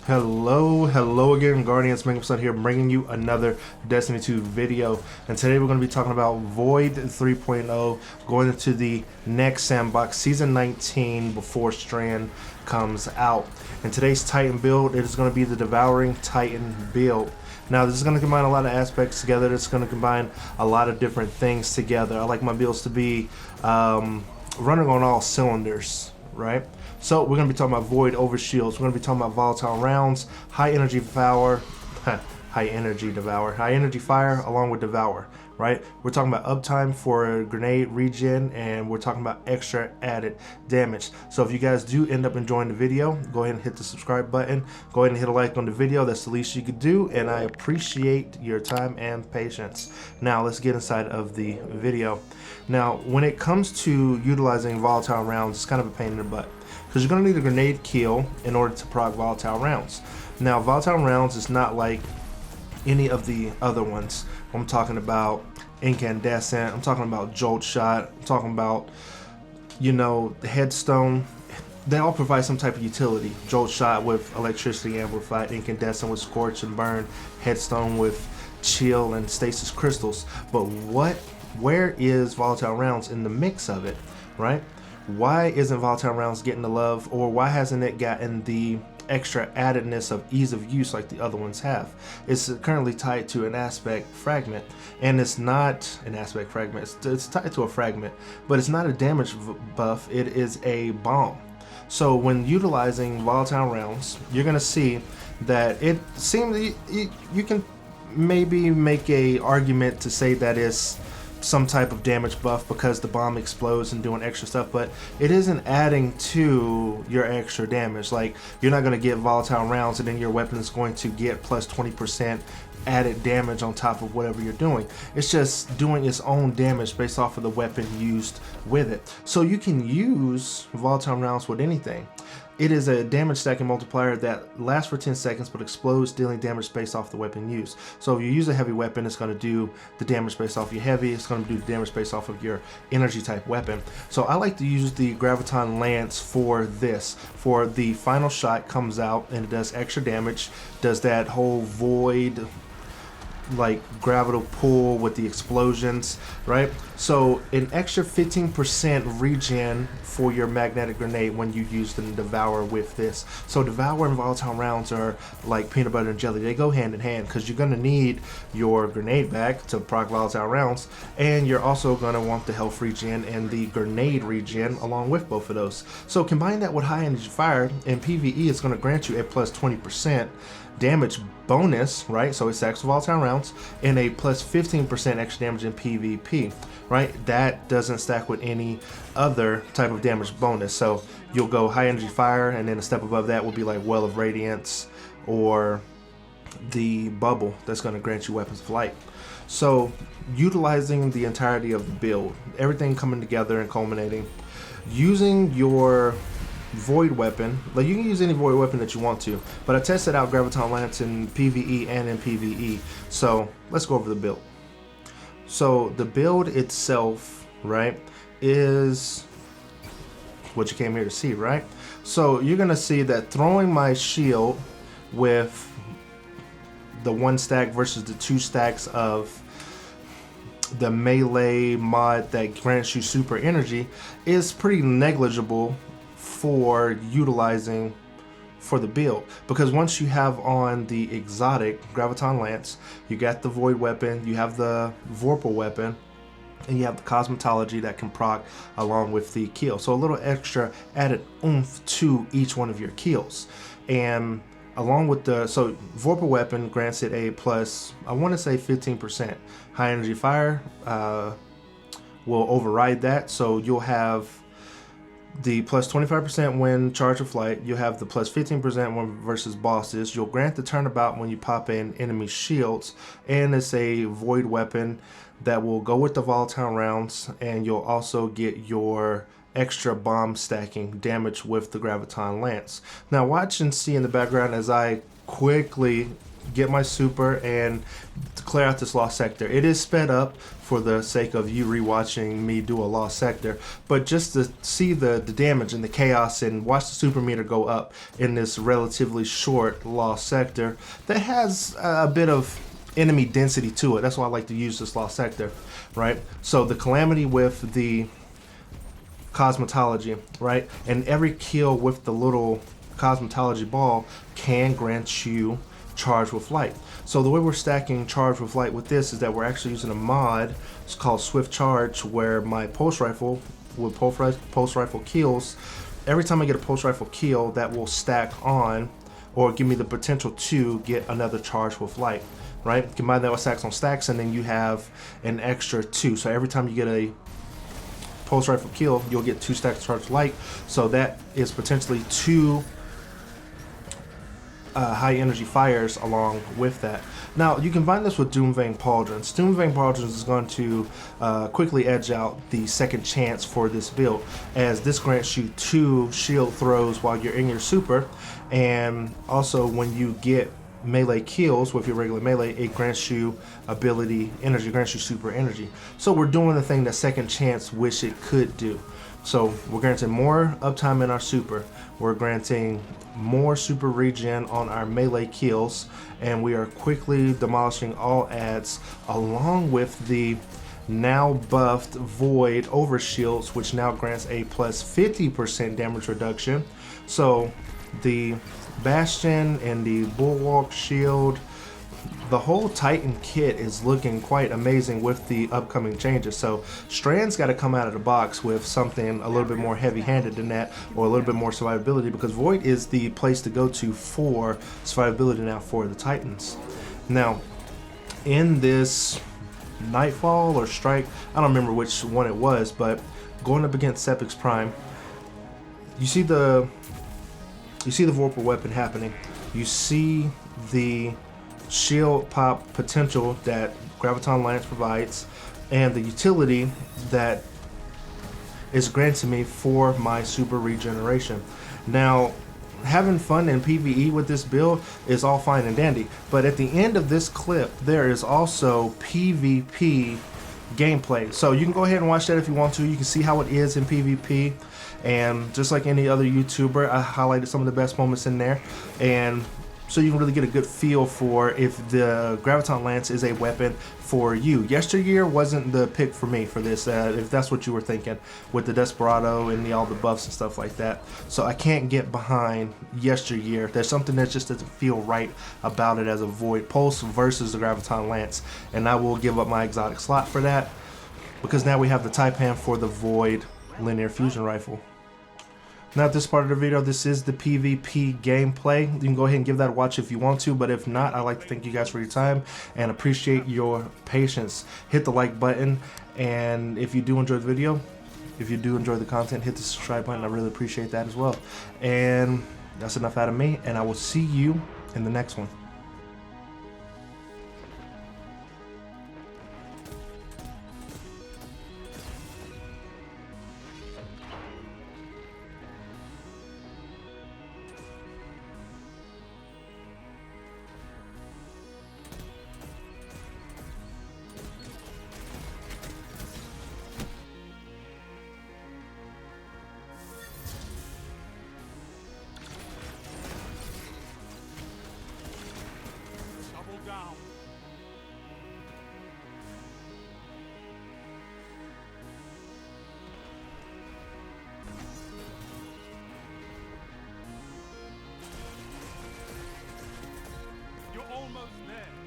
Hello again, Guardians. Mangumson here, bringing you another Destiny 2 video. And today we're going to be talking about Void 3.0, going into the next sandbox, Season 19, before Strand comes out. And today's Titan build, it is going to be the Devouring Titan build. Now, this is going to combine a lot of aspects together. It's going to combine a lot of different things together. I like my builds to be running on all cylinders, right? So we're going to be talking about Void over shields. We're going to be talking about volatile rounds, high energy fire, high energy fire, along with devour, right? We're talking about uptime for grenade regen, and we're talking about extra added damage. So if you guys do end up enjoying the video, go ahead and hit the subscribe button. Go ahead and hit a like on the video. That's the least you could do, and I appreciate your time and patience. Now let's get inside of the video. Now, when it comes to utilizing volatile rounds, it's kind of a pain in the butt, because you're going to need a grenade kill in order to proc volatile rounds. Now, volatile rounds is not like any of the other ones. I'm talking about incandescent, I'm talking about jolt shot, I'm talking about, you know, headstone. They all provide some type of utility. Jolt shot with electricity amplified, incandescent with scorch and burn, headstone with chill and stasis crystals. But where is volatile rounds in the mix of it, right? Why isn't volatile rounds getting the love, or why hasn't it gotten the extra addedness of ease of use like the other ones have? It's currently tied to an aspect fragment, and it's not an aspect fragment. It's tied to a fragment, but it's not a damage buff. It is a bomb. So when utilizing volatile rounds, you're gonna see that it seems you can maybe make a argument to say that it's some type of damage buff because the bomb explodes and doing extra stuff, but it isn't adding to your extra damage. Like, you're not going to get volatile rounds and then your weapon is going to get plus 20% added damage on top of whatever you're doing. It's just doing its own damage based off of the weapon used with it. So you can use volatile rounds with anything. It is a damage stacking multiplier that lasts for 10 seconds but explodes, dealing damage based off the weapon used. So if you use a heavy weapon, it's going to do the damage based off your heavy. It's going to do the damage based off of your energy type weapon. So I like to use the Graviton Lance for this. For the final shot comes out and it does extra damage, does that whole void like gravital pull with the explosions, right? So an extra 15% regen for your magnetic grenade when you use the Devourer with this. So Devourer and volatile rounds are like peanut butter and jelly. They go hand in hand, because you're going to need your grenade back to proc volatile rounds, and you're also going to want the health regen and the grenade regen along with both of those. So combine that with high energy fire, and PvE is going to grant you a plus 20% damage bonus, right? So it stacks volatile rounds, and a plus 15% extra damage in PvP, right? That doesn't stack with any other type of damage bonus. So you'll go high energy fire, and then a step above that will be like Well of Radiance or the bubble that's going to grant you weapons of light. So utilizing the entirety of the build, everything coming together and culminating, using your void weapon. Like, you can use any void weapon that you want to, but I tested out Graviton Lance in PvE and in PvE. So let's go over the build. So the build itself, right, is what you came here to see, right? So you're gonna see that throwing my shield with the 1 stack versus the 2 stacks of the melee mod that grants you super energy is pretty negligible for utilizing for the build, because once you have on the exotic Graviton Lance, you got the void weapon, you have the vorpal weapon, and you have the cosmetology that can proc along with the kill. So a little extra added oomph to each one of your kills. And along with the, so vorpal weapon grants it a plus, I want to say 15%. High energy fire will override that, so you'll have the plus 25% when charge of flight. You'll have the plus 15% when versus bosses. You'll grant the turnabout when you pop in enemy shields, and it's a void weapon that will go with the volatile rounds, and you'll also get your extra bomb stacking damage with the Graviton Lance. Now watch and see in the background as I quickly get my super and clear out this lost sector. It is sped up for the sake of you rewatching me do a lost sector, but just to see the damage and the chaos and watch the super meter go up in this relatively short lost sector that has a bit of enemy density to it. That's why I like to use this lost sector, right? So the calamity with the cosmetology, right? And every kill with the little cosmetology ball can grant you charge with light. So the way we're stacking charge with light with this is that we're actually using a mod. It's called Swift Charge, where my pulse rifle with pulse rifle kills, every time I get a pulse rifle kill, that will stack on or give me the potential to get another charge with light, right? Combine that with stacks on stacks, and then you have an extra 2. So every time you get a pulse rifle kill, you'll get 2 stacks of charge light. So that is potentially 2 high energy fires along with that. Now you combine this with Doomvane Pauldrons. Doomvane Pauldrons is going to quickly edge out the second chance for this build, as this grants you 2 shield throws while you're in your super, and also when you get melee kills with your regular melee, it grants you ability energy, grants you super energy. So we're doing the thing that second chance wish it could do. So we're granting more uptime in our super, we're granting more super regen on our melee kills, and we are quickly demolishing all adds, along with the now buffed Void Overshields, which now grants a plus 50% damage reduction. So the Bastion and the Bulwark Shield, the whole Titan kit is looking quite amazing with the upcoming changes. So Strand's got to come out of the box with something a little bit more heavy-handed than that, or a little bit more survivability, because Void is the place to go to for survivability now for the Titans. Now, in this Nightfall or Strike, I don't remember which one it was, but going up against Sepix Prime, you see the Vorpal weapon happening. You see the shield pop potential that Graviton Lance provides, and the utility that is granted me for my super regeneration. Now, having fun in PvE with this build is all fine and dandy, but at the end of this clip there is also PvP gameplay, so you can go ahead and watch that if you want to. You can see how it is in PvP, and just like any other YouTuber, I highlighted some of the best moments in there, and so you can really get a good feel for if the Graviton Lance is a weapon for you. Yesteryear wasn't the pick for me for this, if that's what you were thinking, with the Desperado and all the buffs and stuff like that. So I can't get behind Yesteryear. There's something that just doesn't feel right about it as a Void Pulse versus the Graviton Lance, and I will give up my exotic slot for that, because now we have the Taipan for the Void Linear Fusion Rifle. Now at this part of the video, this is the PvP gameplay. You can go ahead and give that a watch if you want to, but if not, I'd like to thank you guys for your time and appreciate your patience. Hit the like button, and if you do enjoy the video, if you do enjoy the content, hit the subscribe button. I really appreciate that as well. And that's enough out of me, and I will see you in the next one. Down. You're almost there.